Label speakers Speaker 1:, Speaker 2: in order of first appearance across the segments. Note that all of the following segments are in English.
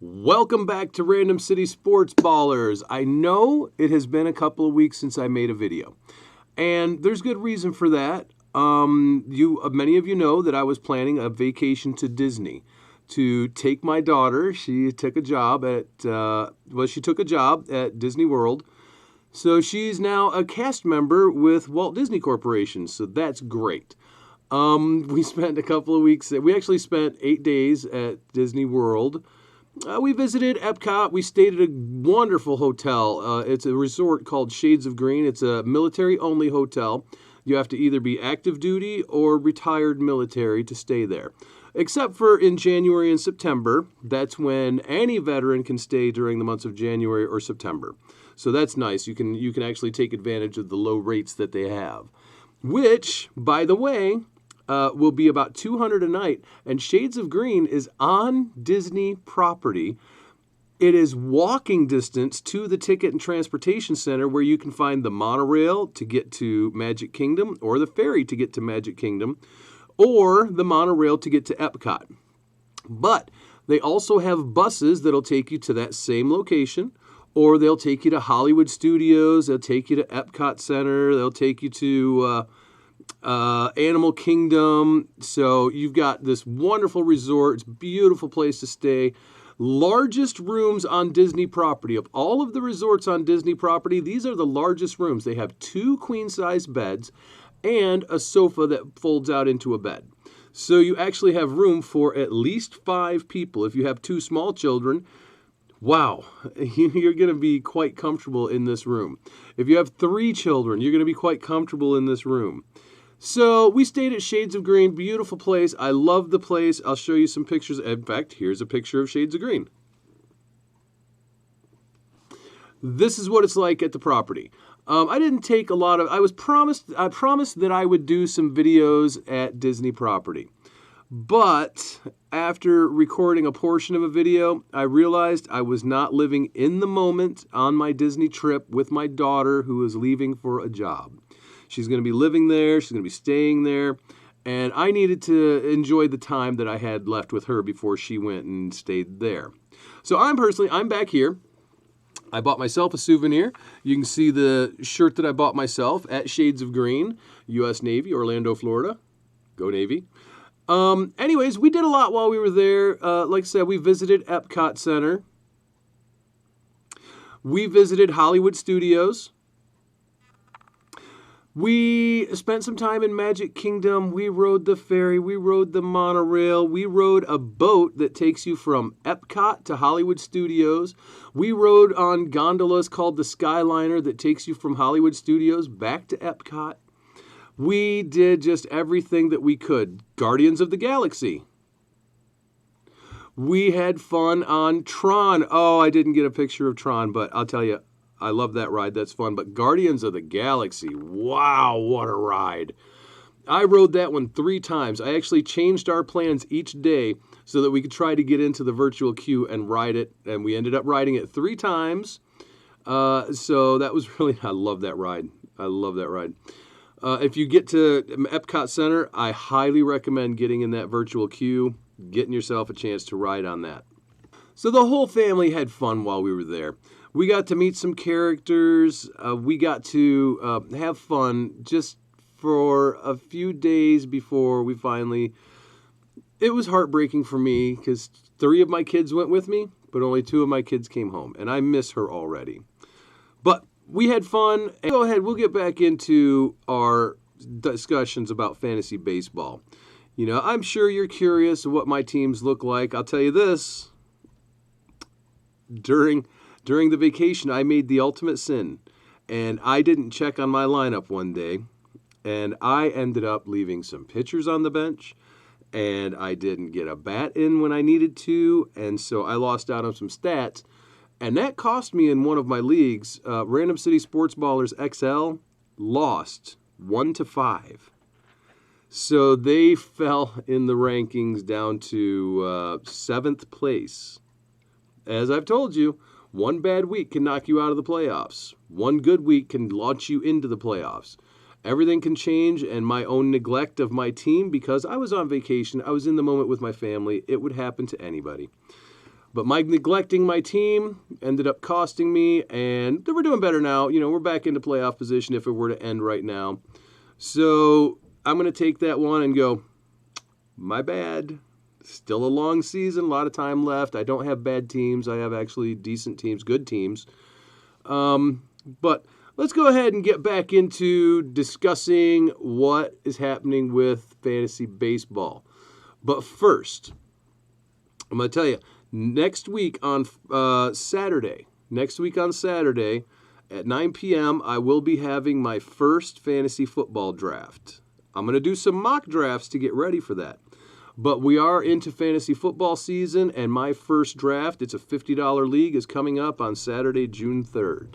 Speaker 1: Welcome back to Random City Sports Ballers. I know it has been a couple of weeks since I made a video, and there's good reason for that. Many of you know that I was planning a vacation to Disney to take my daughter. She took a job at Disney World, so she's now a cast member with Walt Disney Corporation. So that's great. We spent a couple of weeks. We actually spent 8 days at Disney World. We visited Epcot. We stayed at a wonderful hotel. It's a resort called Shades of Green. It's a military-only hotel. You have to either be active duty or retired military to stay there. Except for in January and September. That's when any veteran can stay during the months of January or September. So that's nice. You can actually take advantage of the low rates that they have. Which, by the way, will be about $200 a night, and Shades of Green is on Disney property. It is walking distance to the Ticket and Transportation Center, where you can find the monorail to get to Magic Kingdom, or the ferry to get to Magic Kingdom, or the monorail to get to Epcot. But they also have buses that'll take you to that same location, or they'll take you to Hollywood Studios, they'll take you to Epcot Center, they'll take you to Animal Kingdom. So you've got this wonderful resort. It's a beautiful place to stay. Largest rooms on Disney property. Of all of the resorts on Disney property, these are the largest rooms. They have 2 queen-size beds and a sofa that folds out into a bed. So you actually have room for at least 5 people. If you have 2 small children, wow, you're going to be quite comfortable in this room. If you have 3 children, you're going to be quite comfortable in this room. So we stayed at Shades of Green, beautiful place. I love the place. I'll show you some pictures. In fact, here's a picture of Shades of Green. This is what it's like at the property. I didn't take a lot of, I promised that I would do some videos at Disney property. But after recording a portion of a video, I realized I was not living in the moment on my Disney trip with my daughter, who is leaving for a job. She's going to be living there. She's going to be staying there. And I needed to enjoy the time that I had left with her before she went and stayed there. So I'm back here. I bought myself a souvenir. You can see the shirt that I bought myself at Shades of Green, U.S. Navy, Orlando, Florida. Go Navy. Anyways, we did a lot while we were there. Like I said, we visited Epcot Center. We visited Hollywood Studios. We spent some time in Magic Kingdom. We rode the ferry. We rode the monorail. We rode a boat that takes you from Epcot to Hollywood Studios. We rode on gondolas called the Skyliner that takes you from Hollywood Studios back to Epcot. We did just everything that we could. Guardians of the Galaxy. We had fun on Tron. Oh, I didn't get a picture of Tron, but I'll tell you, I love that ride. That's fun. But Guardians of the Galaxy, wow, what a ride. I rode that one 3 times. I actually changed our plans each day so that we could try to get into the virtual queue and ride it. And we ended up riding it 3 times. So that was really, I love that ride. I love that ride. If you get to Epcot Center, I highly recommend getting in that virtual queue, getting yourself a chance to ride on that. So the whole family had fun while we were there. We got to meet some characters. We got to have fun just for a few days before we finally... It was heartbreaking for me because 3 of my kids went with me, but only 2 of my kids came home, and I miss her already. But we had fun. Go ahead, we'll get back into our discussions about fantasy baseball. You know, I'm sure you're curious what my teams look like. I'll tell you this. During the vacation, I made the ultimate sin, and I didn't check on my lineup one day, and I ended up leaving some pitchers on the bench, and I didn't get a bat in when I needed to, and so I lost out on some stats, and that cost me in one of my leagues. Random City Sports Ballers XL lost 1-5. So they fell in the rankings down to 7th place. As I've told you, one bad week can knock you out of the playoffs. One good week can launch you into the playoffs. Everything can change, and my own neglect of my team, because I was on vacation, I was in the moment with my family, it would happen to anybody. But my neglecting my team ended up costing me, and we're doing better now. We're back into playoff position if it were to end right now. So I'm going to take that one and go, my bad. Still a long season, a lot of time left. I don't have bad teams. I have actually decent teams, good teams. But let's go ahead and get back into discussing what is happening with fantasy baseball. But first, I'm going to tell you, next week on Saturday at 9 p.m., I will be having my first fantasy football draft. I'm going to do some mock drafts to get ready for that. But we are into fantasy football season, and my first draft, it's a $50 league, is coming up on Saturday, June 3rd.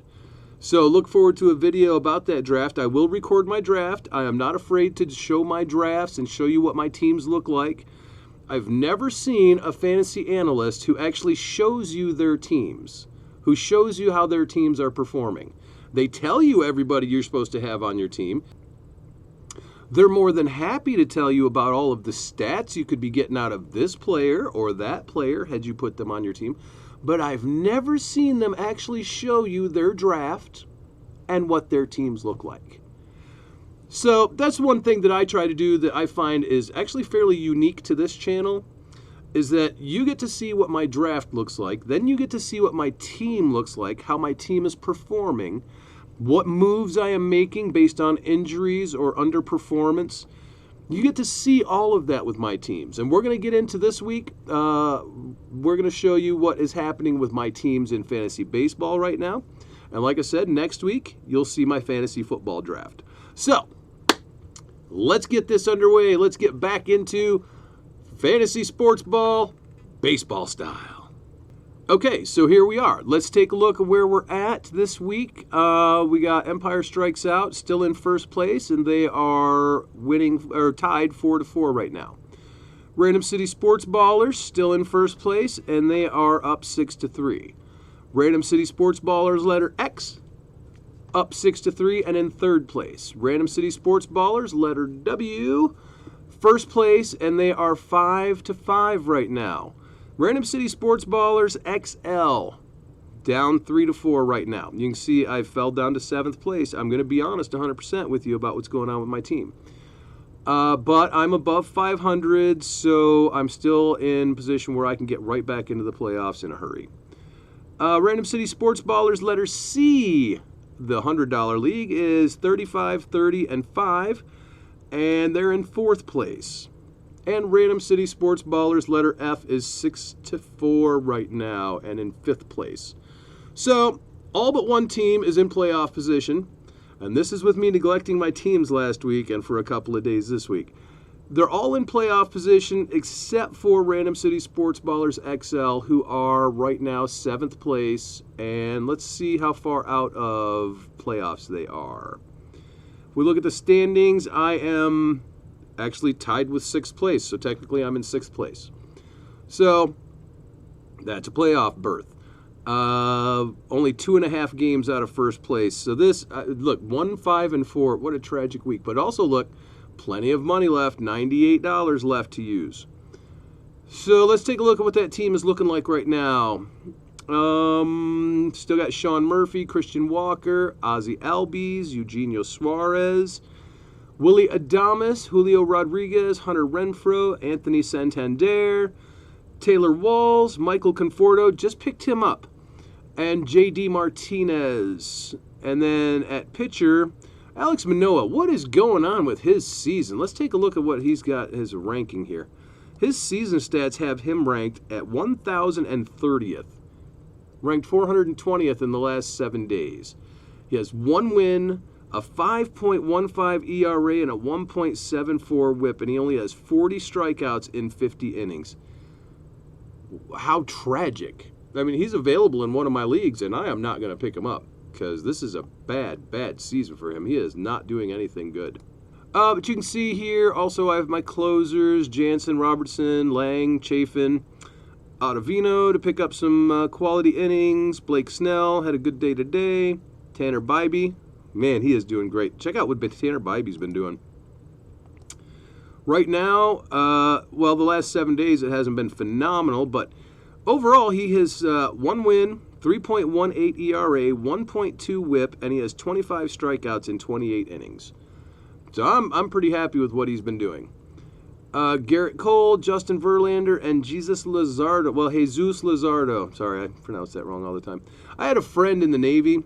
Speaker 1: So look forward to a video about that draft. I will record my draft. I am not afraid to show my drafts and show you what my teams look like. I've never seen a fantasy analyst who actually shows you their teams, who shows you how their teams are performing. They tell you everybody you're supposed to have on your team. They're more than happy to tell you about all of the stats you could be getting out of this player or that player had you put them on your team. But I've never seen them actually show you their draft and what their teams look like. So that's one thing that I try to do that I find is actually fairly unique to this channel, is that you get to see what my draft looks like, then you get to see what my team looks like, how my team is performing, what moves I am making based on injuries or underperformance. You get to see all of that with my teams. And we're going to get into this week. We're going to show you what is happening with my teams in fantasy baseball right now. And like I said, next week, you'll see my fantasy football draft. So, let's get this underway. Let's get back into fantasy sports ball, baseball style. Okay, so here we are. Let's take a look at where we're at this week. We got Empire Strikes Out still in first place, and they are winning or tied 4-4 right now. Random City Sports Ballers still in first place, and they are up 6-3. Random City Sports Ballers letter X up 6-3 and in third place. Random City Sports Ballers letter W first place, and they are 5-5 right now. Random City Sports Ballers XL down 3-4 right now. You can see I fell down to 7th place. I'm going to be honest 100% with you about what's going on with my team. But I'm above 500, so I'm still in position where I can get right back into the playoffs in a hurry. Random City Sports Ballers letter C, the $100 league, is 35, 30, and 5, and they're in 4th place. And Random City Sports Ballers letter F is 6-4 right now and in 5th place. So all but one team is in playoff position, and this is with me neglecting my teams last week and for a couple of days this week. They're all in playoff position except for Random City Sports Ballers XL, who are right now 7th place, and let's see how far out of playoffs they are. If we look at the standings, I am actually tied with 6th place, so technically I'm in 6th place. So that's a playoff berth. Only 2.5 games out of first place. So this, look, 1-5-4. What a tragic week. But also look, plenty of money left, $98 left to use. So let's take a look at what that team is looking like right now. Still got Sean Murphy, Christian Walker, Ozzie Albies, Eugenio Suarez, Willie Adames, Julio Rodriguez, Hunter Renfroe, Anthony Santander, Taylor Walls, Michael Conforto, just picked him up, and J.D. Martinez. And then at pitcher, Alex Manoah. What is going on with his season? Let's take a look at what he's got his ranking here. His season stats have him ranked at 1,030th, ranked 420th in the last 7 days. He has 1 win, a 5.15 ERA, and a 1.74 whip, and he only has 40 strikeouts in 50 innings. How tragic. I mean, he's available in one of my leagues, and I am not going to pick him up because this is a bad, bad season for him. He is not doing anything good. But you can see here, also I have my closers, Jansen, Robertson, Lang, Chafin, Ottavino to pick up some quality innings. Blake Snell had a good day today. Tanner Bybee. Man, he is doing great. Check out what Tanner Bybee's been doing. Right now, well, the last 7 days it hasn't been phenomenal, but Overall, he has 1 win, 3.18 ERA, 1.2 WHIP, and he has 25 strikeouts in 28 innings. So I'm pretty happy with what he's been doing. Garrett Cole, Justin Verlander, and Jesus Luzardo. Sorry, I pronounce that wrong all the time. I had a friend in the Navy.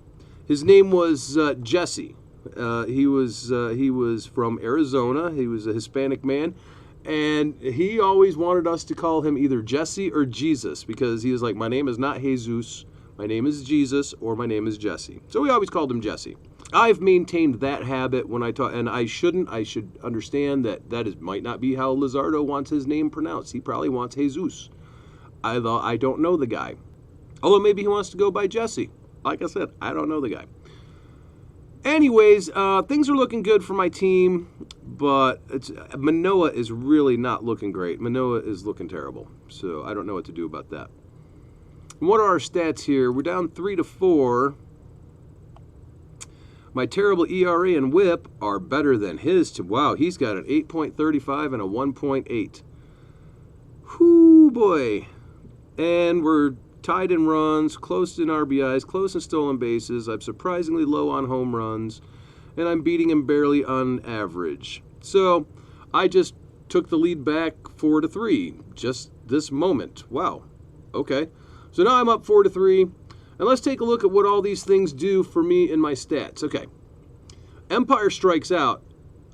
Speaker 1: His name was Jesse. He was from Arizona. He was a Hispanic man, and he always wanted us to call him either Jesse or Jesus, because he was like, my name is not Jesus, my name is Jesus, or my name is Jesse. So we always called him Jesse. I've maintained that habit when I talk, and I shouldn't. I should understand that might not be how Luzardo wants his name pronounced. He probably wants Jesus. I don't know the guy. Although maybe he wants to go by Jesse. Like I said, I don't know the guy. Anyways, things are looking good for my team, but Manoah is really not looking great. Manoah is looking terrible, so I don't know what to do about that. And what are our stats here? We're down 3-4. My terrible ERA and WHIP are better than his. Wow, he's got an 8.35 and a 1.8. Whoo, boy. And we're tied in runs, close in RBIs, close in stolen bases. I'm surprisingly low on home runs, and I'm beating him barely on average. So I just took the lead back 4-3, just this moment. Wow. Okay. So now I'm up 4-3. And let's take a look at what all these things do for me in my stats. Okay. Empire strikes out.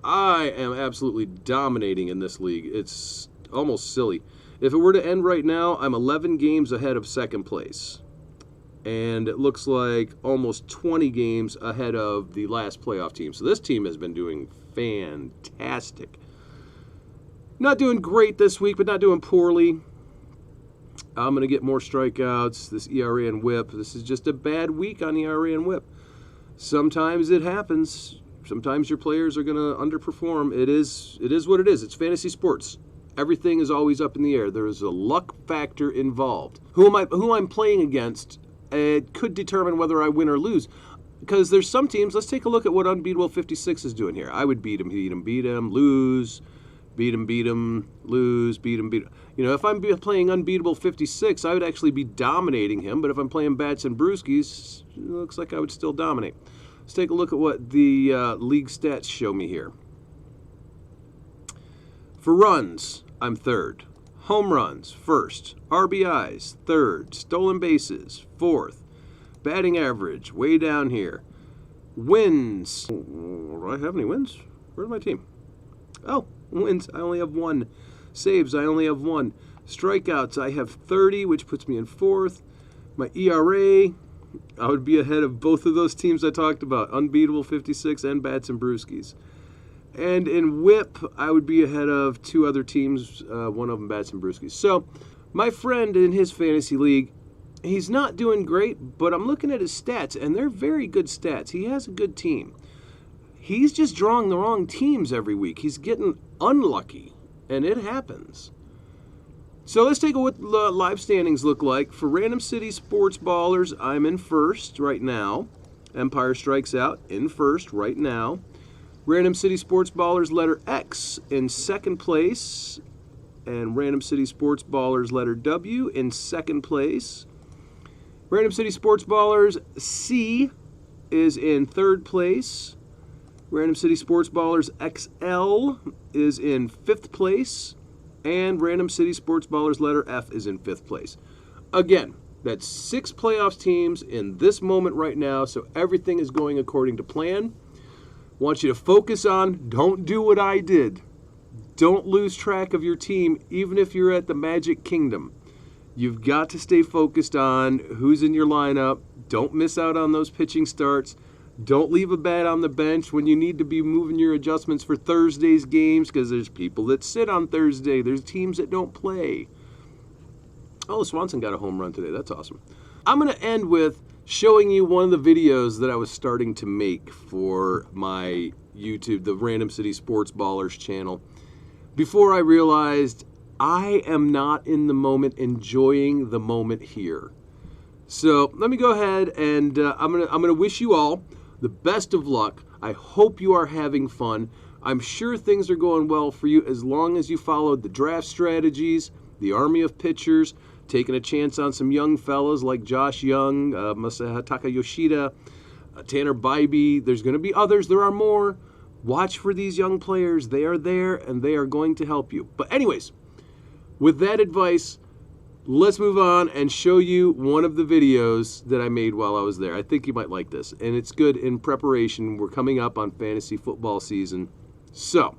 Speaker 1: I am absolutely dominating in this league. It's almost silly. If it were to end right now, I'm 11 games ahead of second place. And it looks like almost 20 games ahead of the last playoff team. So this team has been doing fantastic. Not doing great this week, but not doing poorly. I'm going to get more strikeouts, this ERA and WHIP. This is just a bad week on ERA and WHIP. Sometimes it happens. Sometimes your players are going to underperform. It is what it is. It's fantasy sports. Everything is always up in the air. There is a luck factor involved. Who I'm playing against could determine whether I win or lose. Because there's some teams, let's take a look at what Unbeatable 56 is doing here. I would beat him, lose, beat him, lose, beat him. You know, if I'm playing Unbeatable 56, I would actually be dominating him. But if I'm playing Bats and Brewskis, it looks like I would still dominate. Let's take a look at what the league stats show me here. For runs, I'm third. Home runs, first. RBIs, third. Stolen bases, fourth. Batting average, way down here. Wins. Do I have any wins? Where's my team? Oh, wins. I only have 1. Saves, I only have 1. Strikeouts, I have 30, which puts me in fourth. My ERA, I would be ahead of both of those teams I talked about, Unbeatable 56 and Bats and Brewskis. And in WHIP, I would be ahead of 2 other teams, one of them Bats and Brewskis. So my friend in his fantasy league, he's not doing great, but I'm looking at his stats, and they're very good stats. He has a good team. He's just drawing the wrong teams every week. He's getting unlucky, and it happens. So let's take a look at what live standings look like. For Random City Sports Ballers, I'm in first right now. Empire Strikes Out in first right now. Random City Sports Ballers letter X in second place. And Random City Sports Ballers letter W in second place. Random City Sports Ballers C is in third place. Random City Sports Ballers XL is in 5th place. And Random City Sports Ballers letter F is in 5th place. Again, that's 6 playoffs teams in this moment right now, so everything is going according to plan. Want you to focus on, don't do what I did. Don't lose track of your team, even if you're at the Magic Kingdom. You've got to stay focused on who's in your lineup. Don't miss out on those pitching starts. Don't leave a bat on the bench when you need to be moving your adjustments for Thursday's games, because there's people that sit on Thursday. There's teams that don't play. Oh, Swanson got a home run today. That's awesome. I'm going to end with showing you one of the videos that I was starting to make for my YouTube, the Random City Sports Ballers channel, before I realized I am not in the moment enjoying the moment here. So let me go ahead and I'm gonna wish you all the best of luck. I hope you are having fun. I'm sure things are going well for you as long as you followed the draft strategies, the army of pitchers. taking a chance on some young fellas like Josh Young, Masataka Yoshida, Tanner Bybee. There's going to be others. There are more. Watch for these young players. They are there, and they are going to help you. But anyways, with that advice, let's move on and show you one of the videos that I made while I was there. I think you might like this, and it's good in preparation. We're coming up on fantasy football season. So,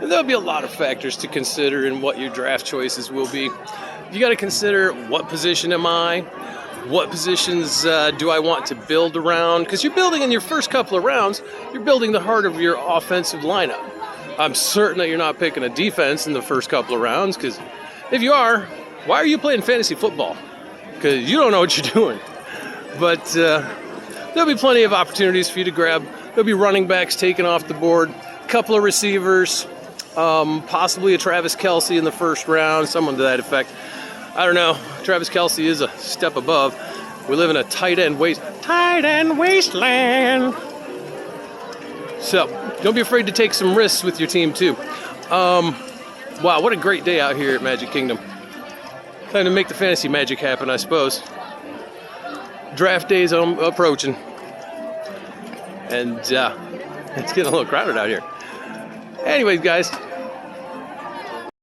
Speaker 1: there'll be a lot of factors to consider in what your draft choices will be. You got to consider, what position am I? What positions do I want to build around? Because you're building in your first couple of rounds, you're building the heart of your offensive lineup. I'm certain that you're not picking a defense in the first couple of rounds, because if you are, why are you playing fantasy football? Because you don't know what you're doing. But there'll be plenty of opportunities for you to grab. There'll be running backs taken off the board, a couple of receivers, possibly a Travis Kelce in the first round, someone to that effect. I don't know. Travis Kelce is a step above. We live in a tight end wasteland. So don't be afraid to take some risks with your team too. Wow, what a great day out here at Magic Kingdom. Time to make the fantasy magic happen, I suppose. Draft day is approaching, and it's getting a little crowded out here. Anyways, guys,